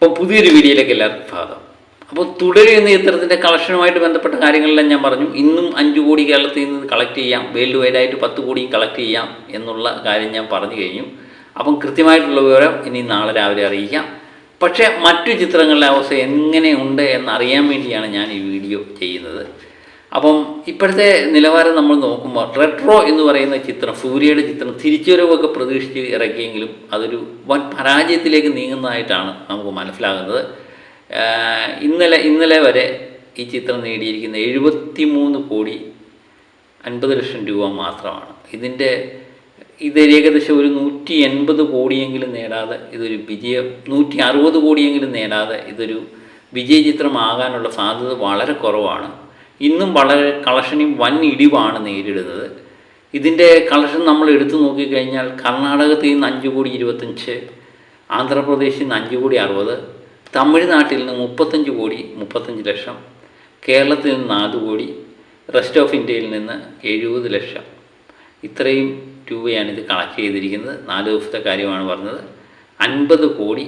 അപ്പോൾ പുതിയൊരു വീഡിയോയിലേക്ക് എല്ലാവർക്കും സ്വാഗതം. അപ്പോൾ തുടരും എന്ന ചിത്രത്തിൻ്റെ കളക്ഷനുമായിട്ട് ബന്ധപ്പെട്ട കാര്യങ്ങളെല്ലാം ഞാൻ പറഞ്ഞു. ഇന്നും 5 കോടി കേരളത്തിൽ നിന്ന് കളക്ട് ചെയ്യാം, വേൾഡ് വൈഡായിട്ട് 10 കോടി കളക്ട് ചെയ്യാം എന്നുള്ള കാര്യം ഞാൻ പറഞ്ഞു കഴിഞ്ഞു. അപ്പം കൃത്യമായിട്ടുള്ള വിവരം ഇനി നാളെ രാവിലെ അറിയിക്കാം. പക്ഷേ മറ്റു ചിത്രങ്ങളുടെ അവസ്ഥ എങ്ങനെയുണ്ട് എന്നറിയാൻ വേണ്ടിയാണ് ഞാൻ ഈ വീഡിയോ ചെയ്യുന്നത്. അപ്പം ഇപ്പോഴത്തെ നിലവാരം നമ്മൾ നോക്കുമ്പോൾ റെട്രോ എന്ന് പറയുന്ന ചിത്രം, സൂര്യയുടെ ചിത്രം തിരിച്ചുവരവൊക്കെ പ്രതീക്ഷിച്ച് ഇറക്കിയെങ്കിലും അതൊരു വൻ പരാജയത്തിലേക്ക് നീങ്ങുന്നതായിട്ടാണ് നമുക്ക് മനസ്സിലാകുന്നത്. ഇന്നലെ വരെ ഈ ചിത്രം നേടിയിരിക്കുന്ന 73 കോടി 50 ലക്ഷം രൂപ മാത്രമാണ്. ഇത് ഏകദേശം ഒരു 180 കോടിയെങ്കിലും നേടാതെ ഇതൊരു 160 കോടിയെങ്കിലും നേടാതെ ഇതൊരു വിജയ ചിത്രമാകാനുള്ള സാധ്യത വളരെ കുറവാണ്. ഇന്നും വളരെ കളക്ഷനും വൻ ഇടിവാണ് നേരിടുന്നത്. ഇതിൻ്റെ കളക്ഷൻ നമ്മൾ എടുത്തു നോക്കിക്കഴിഞ്ഞാൽ കർണാടകത്തിൽ നിന്ന് 5 കോടി 25, ആന്ധ്രാപ്രദേശിൽ നിന്ന് 5 കോടി 60, തമിഴ്നാട്ടിൽ നിന്ന് 35 കോടി 35 ലക്ഷം, കേരളത്തിൽ നിന്ന് 4 കോടി, റെസ്റ്റ് ഓഫ് ഇന്ത്യയിൽ നിന്ന് 70 ലക്ഷം. ഇത്രയും രൂപയാണ് ഇത് കളക്ട് ചെയ്തിരിക്കുന്നത്. 4 ദിവസത്തെ കാര്യമാണ് പറഞ്ഞത്. 50 കോടി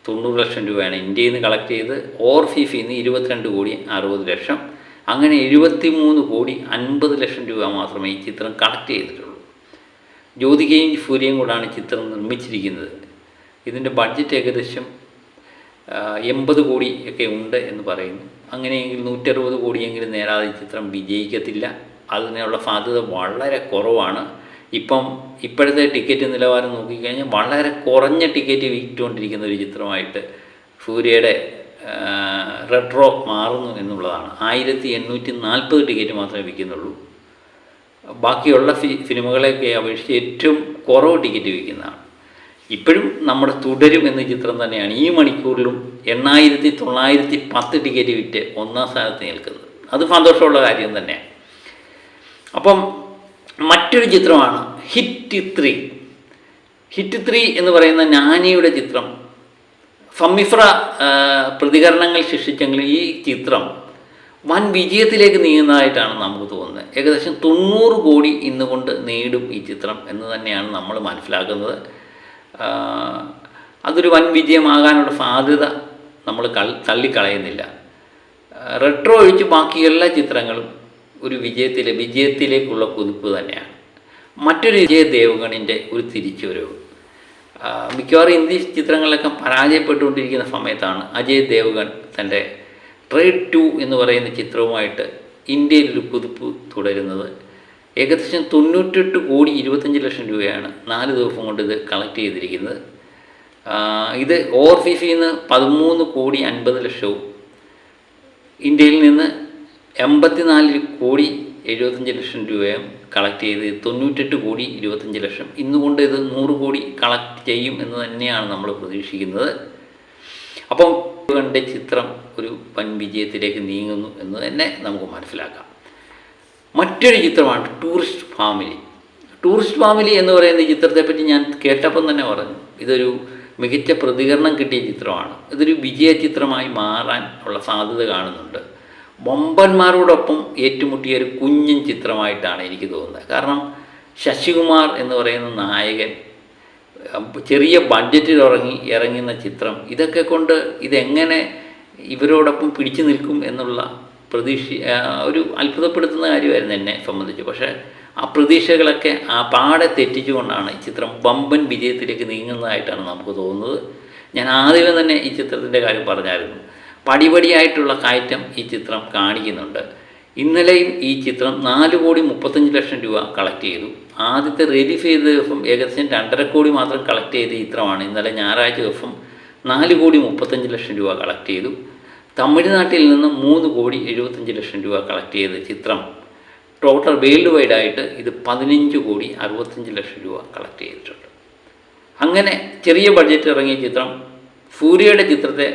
90 ലക്ഷം രൂപയാണ് ഇന്ത്യയിൽ നിന്ന് കളക്ട് ചെയ്ത്. ഓവർസീസിൽ നിന്ന് 22 കോടി 60 ലക്ഷം. അങ്ങനെ 73 കോടി 50 ലക്ഷം രൂപ മാത്രമേ ഈ ചിത്രം കളക്ട് ചെയ്തിട്ടുള്ളൂ. ജ്യോതികയും സൂര്യയും കൂടാണ് ചിത്രം നിർമ്മിച്ചിരിക്കുന്നത്. ഇതിൻ്റെ ബഡ്ജറ്റ് ഏകദേശം 80 കോടി ഒക്കെ ഉണ്ട് എന്ന് പറയുന്നു. അങ്ങനെയെങ്കിൽ 160 കോടിയെങ്കിലും നേരാതെ ഈ ചിത്രം വിജയിക്കത്തില്ല. അതിനുള്ള സാധ്യത വളരെ കുറവാണ്. ഇപ്പോഴത്തെ ടിക്കറ്റ് നിലവാരം നോക്കിക്കഴിഞ്ഞാൽ വളരെ കുറഞ്ഞ ടിക്കറ്റ് വിറ്റുകൊണ്ടിരിക്കുന്ന ഒരു ചിത്രമായിട്ട് സൂര്യയുടെ റെട്രോ മാറുന്നു എന്നുള്ളതാണ്. 1840 ടിക്കറ്റ് മാത്രമേ വിൽക്കുന്നുള്ളൂ. ബാക്കിയുള്ള സിനിമകളെയൊക്കെ അപേക്ഷിച്ച് ഏറ്റവും കുറവ് ടിക്കറ്റ് വിൽക്കുന്നതാണ്. ഇപ്പോഴും നമ്മുടെ തുടരും എന്ന ചിത്രം തന്നെയാണ് ഈ മണിക്കൂറിലും 8910 ടിക്കറ്റ് വിറ്റ് 1ാം സ്ഥാനത്ത് നിൽക്കുന്നത്. അത് സന്തോഷമുള്ള കാര്യം തന്നെയാണ്. അപ്പം മറ്റൊരു ചിത്രമാണ് ഹിറ്റ് 3. ഹിറ്റ് 3 എന്ന് പറയുന്ന നാനിയുടെ ചിത്രം സമ്മിശ്ര പ്രതികരണങ്ങൾ സൃഷ്ടിച്ചെങ്കിലും ഈ ചിത്രം വൻ വിജയത്തിലേക്ക് നീങ്ങുന്നതായിട്ടാണ് നമുക്ക് തോന്നുന്നത്. ഏകദേശം 90 കോടി ഇന്നുകൊണ്ട് നേടും ഈ ചിത്രം എന്ന് തന്നെയാണ് നമ്മൾ മനസ്സിലാക്കുന്നത്. അതൊരു വൻ വിജയമാകാനുള്ള സാധ്യത നമ്മൾ തള്ളിക്കളയുന്നില്ല. റെട്രോ ഒഴിച്ച് ബാക്കി എല്ലാ ചിത്രങ്ങളും ഒരു വിജയത്തിലേക്കുള്ള കുതിപ്പ് തന്നെയാണ്. മറ്റൊരു അജയ് ദേവ്ഗണിൻ്റെ ഒരു തിരിച്ചുവരവ്. മിക്കവാറും ഇംഗ്ലീഷ് ചിത്രങ്ങളിലൊക്കെ പരാജയപ്പെട്ടുകൊണ്ടിരിക്കുന്ന സമയത്താണ് അജയ് ദേവ്ഗൺ തൻ്റെ ട്രേഡ് 2 എന്ന് പറയുന്ന ചിത്രവുമായിട്ട് ഇന്ത്യയിലൊരു കുതിപ്പ് തുടരുന്നത്. ഏകദേശം 98 കോടി 25 ലക്ഷം രൂപയാണ് 4 ദിവസം കൊണ്ട് ഇത് കളക്ട് ചെയ്തിരിക്കുന്നത്. ഇത് ഓവർസീസിൽ നിന്ന് 13 കോടി 50 ലക്ഷവും ഇന്ത്യയിൽ നിന്ന് 84 കോടി 75 ലക്ഷം രൂപയും കളക്ട് ചെയ്ത് 98 കോടി 25 ലക്ഷം. ഇന്നുകൊണ്ട് ഇത് 100 കോടി കളക്ട് ചെയ്യും എന്ന് തന്നെയാണ് നമ്മൾ പ്രതീക്ഷിക്കുന്നത്. അപ്പം കണ്ട ചിത്രം ഒരു വൻ വിജയത്തിലേക്ക് നീങ്ങുന്നു എന്ന് തന്നെ നമുക്ക് മനസ്സിലാക്കാം. മറ്റൊരു ചിത്രമാണ് ടൂറിസ്റ്റ് ഫാമിലി. ടൂറിസ്റ്റ് ഫാമിലി എന്ന് പറയുന്ന ചിത്രത്തെപ്പറ്റി ഞാൻ കേട്ടപ്പം തന്നെ പറഞ്ഞു, ഇതൊരു മികച്ച പ്രതികരണം കിട്ടിയ ചിത്രമാണ്. ഇതൊരു വിജയ ചിത്രമായി മാറാൻ ഉള്ള സാധ്യത കാണുന്നുണ്ട്. വമ്പന്മാരോടൊപ്പം ഏറ്റുമുട്ടിയ ഒരു കുഞ്ഞൻ ചിത്രമായിട്ടാണ് എനിക്ക് തോന്നുന്നത്. കാരണം ശശികുമാർ എന്ന് പറയുന്ന നായകൻ ചെറിയ ബഡ്ജറ്റിൽ ഇറങ്ങുന്ന ചിത്രം, ഇതൊക്കെ കൊണ്ട് ഇതെങ്ങനെ ഇവരോടൊപ്പം പിടിച്ചു നിൽക്കും എന്നുള്ള ഒരു അത്ഭുതപ്പെടുത്തുന്ന കാര്യമായിരുന്നു എന്നെ സംബന്ധിച്ച്. പക്ഷേ ആ പ്രതീക്ഷകളൊക്കെ പാടെ തെറ്റിച്ചുകൊണ്ടാണ് ഈ ചിത്രം വമ്പൻ വിജയത്തിലേക്ക് നീങ്ങുന്നതായിട്ടാണ് നമുക്ക് തോന്നുന്നത്. ഞാൻ ആദ്യം തന്നെ ഈ ചിത്രത്തിൻ്റെ കാര്യം പറഞ്ഞായിരുന്നു. പടിപടിയായിട്ടുള്ള കയറ്റം ഈ ചിത്രം കാണിക്കുന്നുണ്ട്. ഇന്നലെയും ഈ ചിത്രം 4 കോടി 35 ലക്ഷം രൂപ കളക്ട് ചെയ്തു. ആദ്യത്തെ റിലീസ് ചെയ്ത ദിവസം ഏകദേശം 2.5 കോടി മാത്രം കളക്ട് ചെയ്ത ചിത്രമാണ് ഇന്നലെ ഞായറാഴ്ച ദിവസം 4 കോടി 35 ലക്ഷം രൂപ കളക്ട് ചെയ്തു. തമിഴ്നാട്ടിൽ നിന്ന് 3 കോടി 75 ലക്ഷം രൂപ കളക്ട് ചെയ്ത ചിത്രം ടോട്ടൽ വേൾഡ് വൈഡായിട്ട് ഇത് 15 കോടി 65 ലക്ഷം രൂപ കളക്ട് ചെയ്തിട്ടുണ്ട്. അങ്ങനെ ചെറിയ ബഡ്ജറ്റ് ഇറങ്ങിയ ചിത്രം സൂര്യയുടെ ചിത്രത്തെ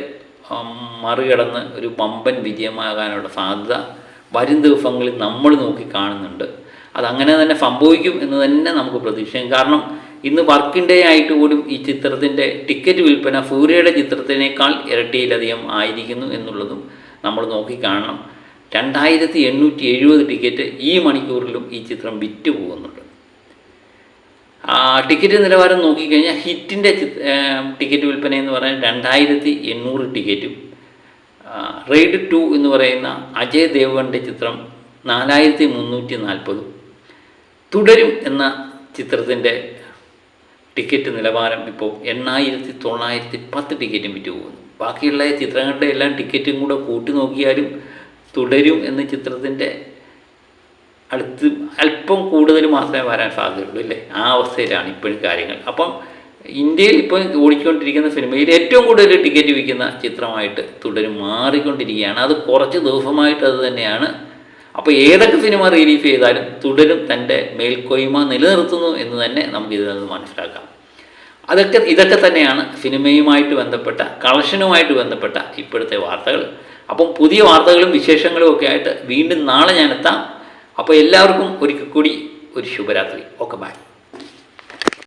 മറികടന്ന് ഒരു വമ്പൻ വിജയമാകാനുള്ള സാധ്യത വരും ദിവസങ്ങളിൽ നമ്മൾ നോക്കി കാണുന്നുണ്ട്. അതങ്ങനെ തന്നെ സംഭവിക്കും എന്ന് തന്നെ നമുക്ക് പ്രതീക്ഷിക്കാം. കാരണം ഇന്ന് വർക്കിംഗ് ഡേ ആയിട്ട് പോലും ഈ ചിത്രത്തിൻ്റെ ടിക്കറ്റ് വിൽപ്പന സൂര്യയുടെ ചിത്രത്തിനേക്കാൾ ഇരട്ടിയിലധികം ആയിരിക്കുന്നു എന്നുള്ളതും നമ്മൾ നോക്കി കാണണം. 2870 ടിക്കറ്റ് ഈ മണിക്കൂറിലും ഈ ചിത്രം വിറ്റ് പോകുന്നുണ്ട്. ടിക്കറ്റ് നിലവാരം നോക്കിക്കഴിഞ്ഞാൽ ഹിറ്റിൻ്റെ ടിക്കറ്റ് വിൽപ്പന എന്ന് പറഞ്ഞാൽ 2800 ടിക്കറ്റും, റെയ്ഡ് 2 എന്ന് പറയുന്ന അജയ് ദേവ്ഗണിൻ്റെ ചിത്രം 4340, തുടരും എന്ന ചിത്രത്തിൻ്റെ ടിക്കറ്റ് നിലവാരം ഇപ്പോൾ 8910 ടിക്കറ്റും വിറ്റ് പോകുന്നു. ബാക്കിയുള്ള ചിത്രങ്ങളുടെ എല്ലാം ടിക്കറ്റും കൂടെ കൂട്ടി നോക്കിയാലും തുടരും എന്ന ചിത്രത്തിൻ്റെ അടുത്ത് അല്പം കൂടുതൽ മാത്രമേ വരാൻ സാധ്യതയുള്ളൂ അല്ലേ? ആ അവസ്ഥയിലാണ് ഇപ്പോഴും കാര്യങ്ങൾ. അപ്പം ഇന്ത്യയിൽ ഇപ്പോൾ ഓടിക്കൊണ്ടിരിക്കുന്ന സിനിമയിൽ ഏറ്റവും കൂടുതൽ ടിക്കറ്റ് വിൽക്കുന്ന ചിത്രമായിട്ട് തുടരും മാറിക്കൊണ്ടിരിക്കുകയാണ്. അത് കുറച്ച് ദിവസമായിട്ട് അത് തന്നെയാണ്. അപ്പോൾ ഏതൊക്കെ സിനിമ റിലീഫ് ചെയ്താലും തുടരും തൻ്റെ മേൽക്കോയ്മ നിലനിർത്തുന്നു എന്ന് തന്നെ നമുക്കിതിൽ നിന്ന് മനസ്സിലാക്കാം. ഇതൊക്കെ തന്നെയാണ് സിനിമയുമായിട്ട് ബന്ധപ്പെട്ട, കളക്ഷനുമായിട്ട് ബന്ധപ്പെട്ട ഇപ്പോഴത്തെ വാർത്തകൾ. അപ്പം പുതിയ വാർത്തകളും വിശേഷങ്ങളും ഒക്കെ ആയിട്ട് വീണ്ടും നാളെ ഞാൻ എത്താം. അപ്പോൾ എല്ലാവർക്കും ഒരിക്കൽ കൂടി ഒരു ശുഭരാത്രി. Okay, by.